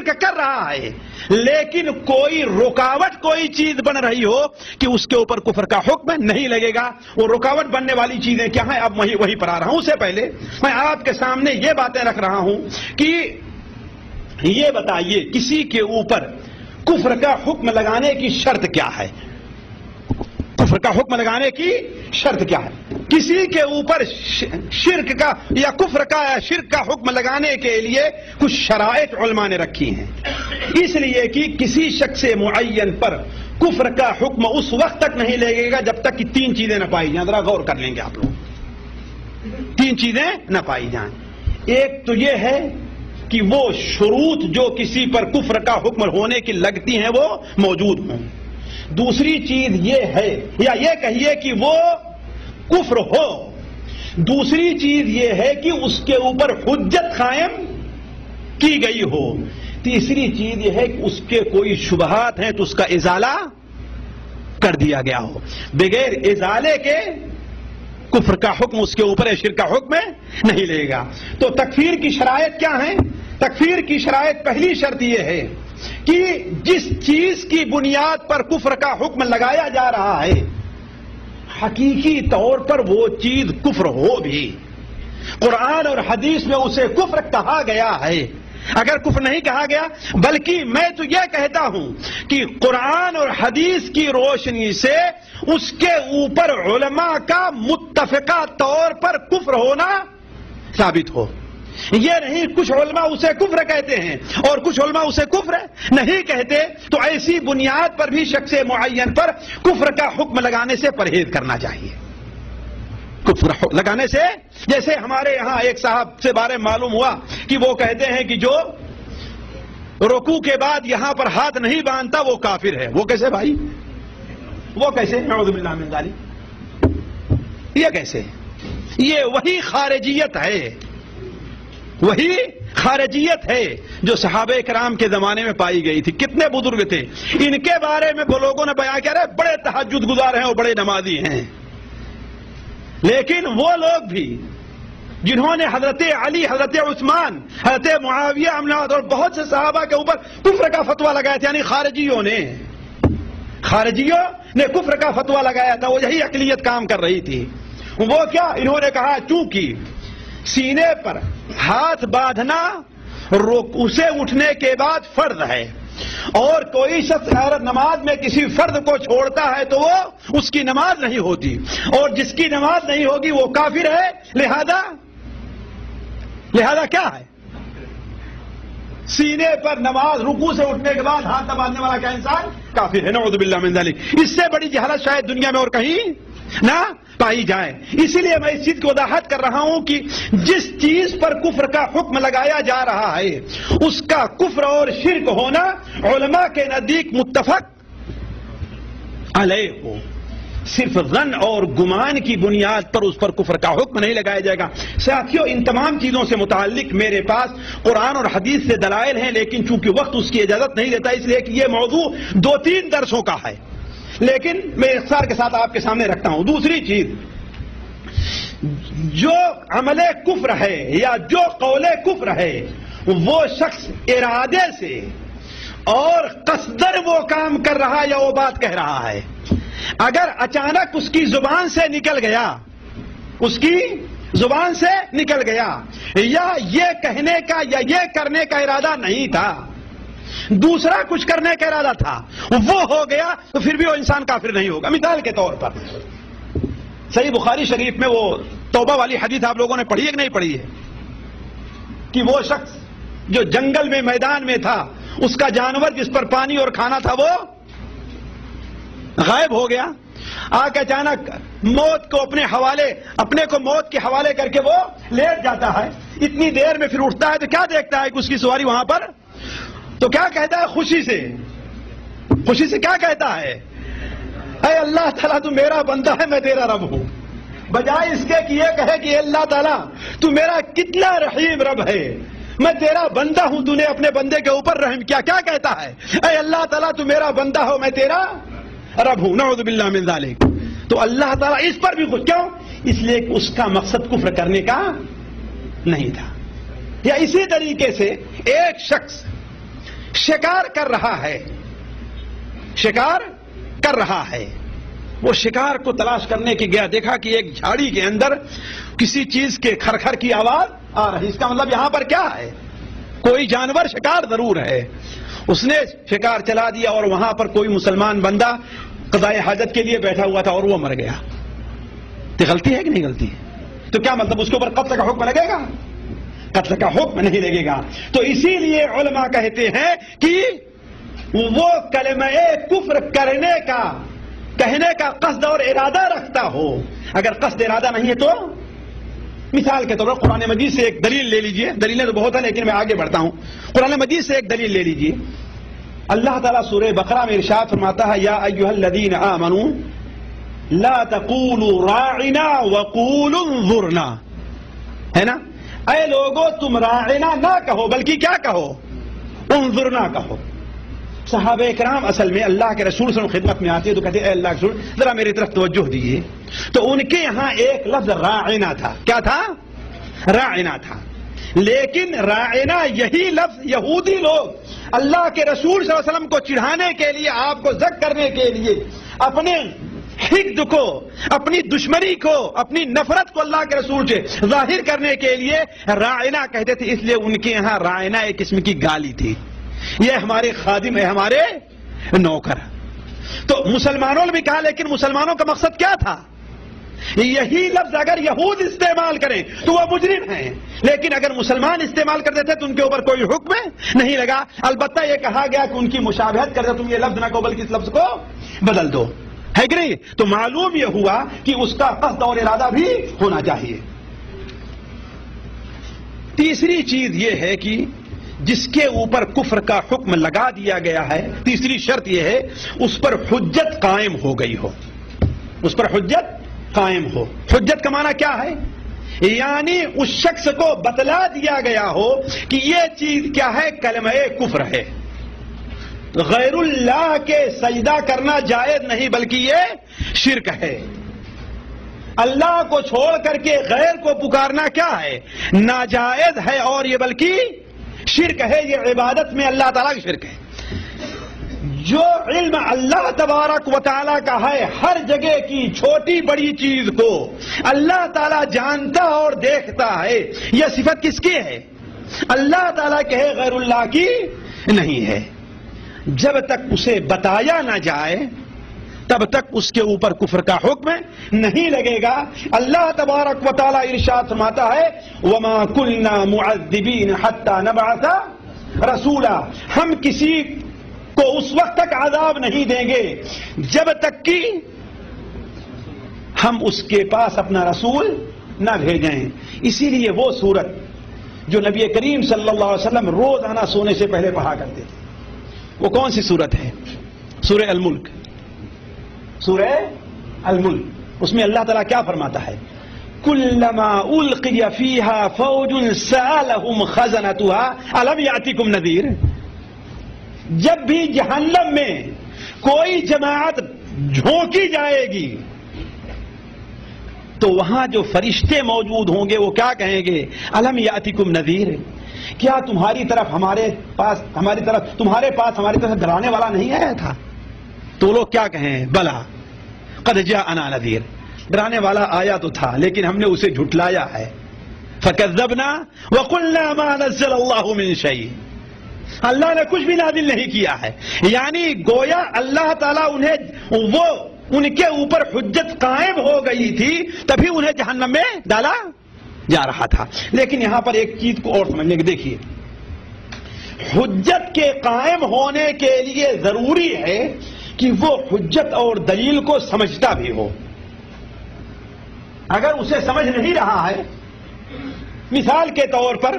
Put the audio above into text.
کر رہا ہے، لیکن کوئی رکاوٹ کوئی چیز بن رہی ہو کہ اس کے اوپر کفر کا حکم نہیں لگے گا۔ وہ رکاوٹ بننے والی چیزیں کیا ہیں، اب وہی پر آ رہا ہوں۔ اس سے پہلے میں آپ کے سامنے یہ باتیں رکھ رہا ہوں کہ یہ بتائیے کسی کے اوپر کفر کا حکم لگانے کی شرط کیا ہے؟ کفر کا حکم لگانے کی شرط کیا ہے؟ کسی کے اوپر شرک کا یا کفر کا یا شرک کا حکم لگانے کے لیے کچھ شرائط علماء نے رکھی ہیں، اس لیے کہ کسی شخص معین پر کفر کا حکم اس وقت تک نہیں لگے گا جب تک کہ تین چیزیں نہ پائی جائیں۔ ذرا غور کر لیں گے آپ لوگ، تین چیزیں نہ پائی جائیں۔ ایک تو یہ ہے کہ وہ شروط جو کسی پر کفر کا حکم ہونے کی لگتی ہیں وہ موجود ہوں۔ دوسری چیز یہ ہے، یا یہ کہیے کہ وہ کفر ہو۔ دوسری چیز یہ ہے کہ اس کے اوپر حجت قائم کی گئی ہو۔ تیسری چیز یہ ہے کہ اس کے کوئی شبہات ہیں تو اس کا ازالہ کر دیا گیا ہو۔ بغیر ازالے کے کفر کا حکم اس کے اوپر شرک کا حکم نہیں لے گا۔ تو تکفیر کی شرائط کیا ہیں؟ تکفیر کی شرائط پہلی شرط یہ ہے کہ جس چیز کی بنیاد پر کفر کا حکم لگایا جا رہا ہے حقیقی طور پر وہ چیز کفر ہو بھی، قرآن اور حدیث میں اسے کفر کہا گیا ہے۔ اگر کفر نہیں کہا گیا، بلکہ میں تو یہ کہتا ہوں کہ قرآن اور حدیث کی روشنی سے اس کے اوپر علماء کا متفقہ طور پر کفر ہونا ثابت ہو۔ یہ نہیں کچھ علماء اسے کفر کہتے ہیں اور کچھ علماء اسے کفر نہیں کہتے، تو ایسی بنیاد پر بھی شخص معین پر کفر کا حکم لگانے سے پرہیز کرنا چاہیے۔ کفر لگانے سے، جیسے ہمارے یہاں ایک صاحب سے بارے معلوم ہوا کہ وہ کہتے ہیں کہ جو رکوع کے بعد یہاں پر ہاتھ نہیں باندھتا وہ کافر ہے۔ وہ کیسے بھائی؟ وہ کیسے؟ نعوذ باللہ من ذالک۔ یہ کیسے؟ یہ وہی خارجیت ہے، وہی خارجیت ہے جو صحابہ کرام کے زمانے میں پائی گئی تھی۔ کتنے بزرگ تھے، ان کے بارے میں لوگوں نے بیان کیا رہے بڑے تہجد گزار ہیں اور بڑے نمازی ہیں، لیکن وہ لوگ بھی جنہوں نے حضرت علی، حضرت عثمان، حضرت معاویہ اور بہت سے صحابہ کے اوپر کفر کا فتویٰ لگایا تھا، یعنی خارجیوں نے کفر کا فتویٰ لگایا تھا۔ وہ یہی عقلیت کام کر رہی تھی۔ وہ کیا؟ انہوں نے کہا چونکہ سینے پر ہاتھ باندھنا اسے اٹھنے کے بعد فرض ہے، اور کوئی شخص نماز میں کسی فرض کو چھوڑتا ہے تو وہ اس کی نماز نہیں ہوتی، اور جس کی نماز نہیں ہوگی وہ کافر ہے، لہذا کیا ہے؟ سینے پر نماز رکوع سے اٹھنے کے بعد ہاتھ نہ باندھنے والا کیا انسان کافر ہے۔ نعوذ باللہ من ذالک۔ اس سے بڑی جہالت شاید دنیا میں اور کہیں نہ پائی جائے۔ اسی لیے میں اس چیز کی وضاحت کر رہا ہوں کہ جس چیز پر کفر کا حکم لگایا جا رہا ہے اس کا کفر اور شرک ہونا علماء کے نزدیک متفق علیہ ہو، صرف ظن اور گمان کی بنیاد پر اس پر کفر کا حکم نہیں لگایا جائے گا۔ ساتھیوں، ان تمام چیزوں سے متعلق میرے پاس قرآن اور حدیث سے دلائل ہیں، لیکن چونکہ وقت اس کی اجازت نہیں دیتا اس لیے کہ یہ موضوع 2-3 درسوں کا ہے، لیکن میں اختصار کے ساتھ آپ کے سامنے رکھتا ہوں۔ دوسری چیز، جو عمل کفر ہے یا جو قول کفر ہے وہ شخص ارادے سے اور قصدن وہ کام کر رہا یا وہ بات کہہ رہا ہے، اگر اچانک اس کی زبان سے نکل گیا، اس کی زبان سے نکل گیا، یا یہ کہنے کا یا یہ کرنے کا ارادہ نہیں تھا، دوسرا کچھ کرنے کا ارادہ تھا، وہ ہو گیا، تو پھر بھی وہ انسان کافر نہیں ہوگا۔ مثال کے طور پر صحیح بخاری شریف میں وہ توبہ والی حدیث آپ لوگوں نے پڑھی ہے کہ نہیں پڑھی ہے، کہ وہ شخص جو جنگل میں میدان میں تھا، اس کا جانور جس پر پانی اور کھانا تھا وہ غائب ہو گیا، آ کے اچانک موت کو اپنے کو موت کے حوالے کر کے وہ لیٹ جاتا ہے، اتنی دیر میں پھر اٹھتا ہے تو کیا دیکھتا ہے کہ اس کی سواری وہاں پر، تو کیا کہتا ہے؟ خوشی سے کیا کہتا ہے؟ اے اللہ تعالیٰ تو میرا بندہ ہے، میں تیرا رب ہوں، بجائے اس کے کہ یہ کہے کہ اے اللہ تعالیٰ تو میرا کتنا رحیم رب ہے، میں تیرا بندہ ہوں، تو نے اپنے بندے کے اوپر رحم کیا۔ کیا کہتا ہے؟ اے اللہ تعالیٰ تو میرا بندہ ہو، میں تیرا رب ہوں۔ نعوذ باللہ من ذالک۔ تو اللہ تعالیٰ اس پر بھی خوش کیوں؟ اس لیے کہ اس کا مقصد کفر کرنے کا نہیں تھا۔ یا اسی طریقے سے ایک شخص شکار کر رہا ہے، شکار کر رہا ہے، وہ شکار کو تلاش کرنے کے گیا، دیکھا کہ ایک جھاڑی کے اندر کسی چیز کے کھرکھر کی آواز آ رہی، اس کا مطلب یہاں پر کیا ہے، کوئی جانور شکار ضرور ہے۔ اس نے شکار چلا دیا اور وہاں پر کوئی مسلمان بندہ قضائے حاجت کے لیے بیٹھا ہوا تھا اور وہ مر گیا۔ تو غلطی ہے کہ نہیں غلطی ہے؟ تو کیا مطلب اس کے اوپر قتل کا حکم لگے گا؟ قتل کا حکم نہیں لگے گا۔ تو اسی لیے علماء کہتے ہیں کہ وہ کلمہ کفر کرنے کا، کہنے کا قصد اور ارادہ رکھتا ہو، اگر قصد ارادہ نہیں ہے تو مثال کے طور پر قرآن مجید سے ایک دلیل لے لیجئے، دلیلیں تو بہت ہیں لیکن میں آگے بڑھتا ہوں۔ قرآن مجید سے ایک دلیل لے لیجئے، اللہ تعالیٰ سورہ بقرہ میں ارشاد فرماتا ہے یا ایھا الذین آمنوا لا تقولوا راعنا وقولوا انظرنا، ہے نا؟ اے لوگو تم راعنا نہ کہو بلکہ کیا کہو؟ انظرنا کہو۔ صحابہ کرام اصل میں اللہ کے رسول صلی اللہ علیہ وسلم خدمت میں آتے تو کہتے اے اللہ کے رسول ذرا میری طرف توجہ دیجیے، تو ان کے یہاں ایک لفظ راعنا تھا، کیا تھا؟ راعنا تھا، لیکن راعنا یہی لفظ یہودی لوگ اللہ کے رسول صلی اللہ علیہ وسلم کو چڑھانے کے لیے، آپ کو زک کرنے کے لیے، اپنے حقد کو، اپنی دشمنی کو، اپنی نفرت کو اللہ کے رسول سے ظاہر کرنے کے لیے راعنا کہتے تھے، اس لیے ان کے یہاں راعنا ایک قسم کی گالی تھی، یہ ہمارے خادم ہے، ہمارے نوکر۔ تو مسلمانوں نے بھی کہا، لیکن مسلمانوں کا مقصد کیا تھا؟ یہی لفظ اگر یہود استعمال کریں تو وہ مجرم ہیں، لیکن اگر مسلمان استعمال کرتے تھے تو ان کے اوپر کوئی حکم نہیں لگا۔ البتہ یہ کہا گیا کہ ان کی مشابہت کرتے تم یہ لفظ نہ کہو بلکہ اس لفظ کو بدل دو، ہے کہ نہیں؟ تو معلوم یہ ہوا کہ اس کا قصد اور ارادہ بھی ہونا چاہیے۔ تیسری چیز یہ ہے کہ جس کے اوپر کفر کا حکم لگا دیا گیا ہے، تیسری شرط یہ ہے اس پر حجت قائم ہو گئی ہو، اس پر حجت قائم ہو۔ حجت کا معنی کیا ہے؟ یعنی اس شخص کو بتلا دیا گیا ہو کہ یہ چیز کیا ہے، کلمہ کفر ہے، غیر اللہ کے سجدہ کرنا جائز نہیں بلکہ یہ شرک ہے، اللہ کو چھوڑ کر کے غیر کو پکارنا کیا ہے، ناجائز ہے، اور یہ بلکہ شرک ہے، یہ عبادت میں اللہ تعالیٰ کی شرک ہے۔ جو علم اللہ تبارک و تعالیٰ کا ہے، ہر جگہ کی چھوٹی بڑی چیز کو اللہ تعالیٰ جانتا اور دیکھتا ہے، یہ صفت کس کی ہے؟ اللہ تعالیٰ کے ہے، غیر اللہ کی نہیں ہے۔ جب تک اسے بتایا نہ جائے تب تک اس کے اوپر کفر کا حکم نہیں لگے گا۔ اللہ تبارک و تعالیٰ ارشاد فرماتا ہے وَمَا كُنَّا مُعَذِّبِينَ حَتَّى نَبْعَثَ رَسُولًا، ہم کسی کو اس وقت تک عذاب نہیں دیں گے جب تک کہ ہم اس کے پاس اپنا رسول نہ بھیجیں۔ اسی لیے وہ سورت جو نبی کریم صلی اللہ علیہ وسلم روزانہ سونے سے پہلے پڑھا کرتے تھے، وہ کون سی سورت ہے؟ سورہ الملک، سورہ الملک۔ اس میں اللہ تعالیٰ کیا فرماتا ہے؟ کلما القی فیہا فوج سألہم خزنتها الم یأتکم نذیر، جب بھی جہنم میں کوئی جماعت جھونکی جائے گی تو وہاں جو فرشتے موجود ہوں گے وہ کیا کہیں گے؟ الم یأتکم نذیر، کیا تمہاری طرف ہمارے پاس ہماری طرف ڈرانے والا نہیں آیا تھا؟ تو لوگ کیا کہیں؟ بلا قد جاءنا نذیر، ڈرانے والا آیا تو تھا لیکن ہم نے اسے جھٹلایا ہے۔ فکذبنا وقلنا ما نزل اللہ من شیء، اللہ نے کچھ بھی نازل نہیں کیا ہے، یعنی گویا اللہ تعالیٰ ان کے اوپر حجت قائم ہو گئی تھی تبھی انہیں جہنم میں ڈالا جا رہا تھا۔ لیکن یہاں پر ایک چیز کو اور سمجھنے کی، دیکھیے حجت کے قائم ہونے کے لیے ضروری ہے کہ وہ حجت اور دلیل کو سمجھتا بھی ہو۔ اگر اسے سمجھ نہیں رہا ہے، مثال کے طور پر